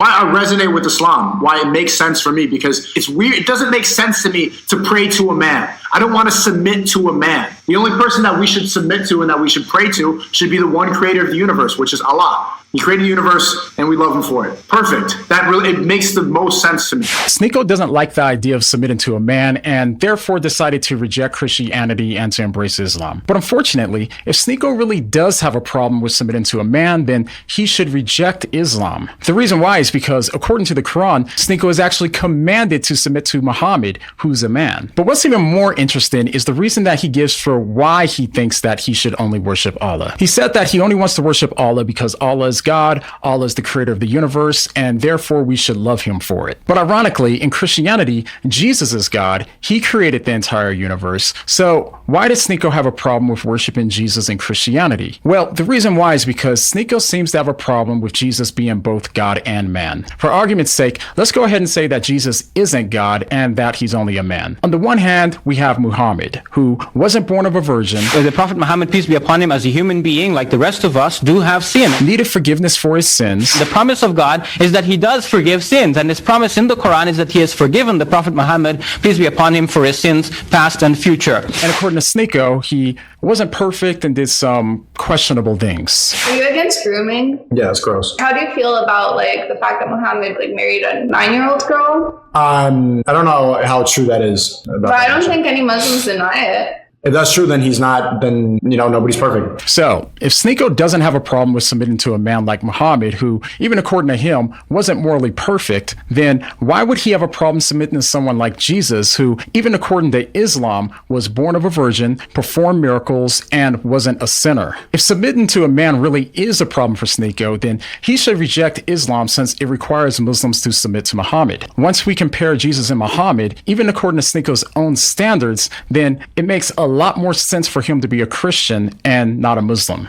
Why I resonate with Islam, why it makes sense for me, because it's weird. It doesn't make sense to me to pray to a man. I don't want to submit to a man. The only person that we should submit to and that we should pray to should be the one creator of the universe, which is Allah. He created the universe and we love him for it. Perfect. That really, it makes the most sense to me. Sneako doesn't like the idea of submitting to a man and therefore decided to reject Christianity and to embrace Islam. But unfortunately, if Sneako really does have a problem with submitting to a man, then he should reject Islam. The reason why is because according to the Quran, Sneako is actually commanded to submit to Muhammad, who's a man. But what's even more interesting is the reason that he gives for why he thinks that he should only worship Allah. He said that he only wants to worship Allah because Allah is God, Allah is the creator of the universe, and therefore we should love him for it. But ironically, in Christianity, Jesus is God. He created the entire universe. So why does Sneako have a problem with worshiping Jesus in Christianity? Well, the reason why is because Sneako seems to have a problem with Jesus being both God and man. For argument's sake, let's go ahead and say that Jesus isn't God and that he's only a man. On the one hand, we have Muhammad, who wasn't born of a virgin. The Prophet Muhammad, peace be upon him, as a human being like the rest of us, do have sin. Needed forgiveness for his sins. The promise of God is that he does forgive sins, and his promise in the Quran is that he has forgiven the Prophet Muhammad, peace be upon him, for his sins past and future. And according to Sneako, he wasn't perfect and did some questionable things. Are you against grooming? Yeah, it's gross. How do you feel about the fact that Muhammad married a 9-year-old girl? I don't know how true that is. But I don't think any Muslims deny it. If that's true, then he's not, then, nobody's perfect. So, if Sneako doesn't have a problem with submitting to a man like Muhammad, who, even according to him, wasn't morally perfect, then why would he have a problem submitting to someone like Jesus, who, even according to Islam, was born of a virgin, performed miracles, and wasn't a sinner? If submitting to a man really is a problem for Sneako, then he should reject Islam since it requires Muslims to submit to Muhammad. Once we compare Jesus and Muhammad, even according to Sneako's own standards, then it makes a lot more sense for him to be a Christian and not a Muslim.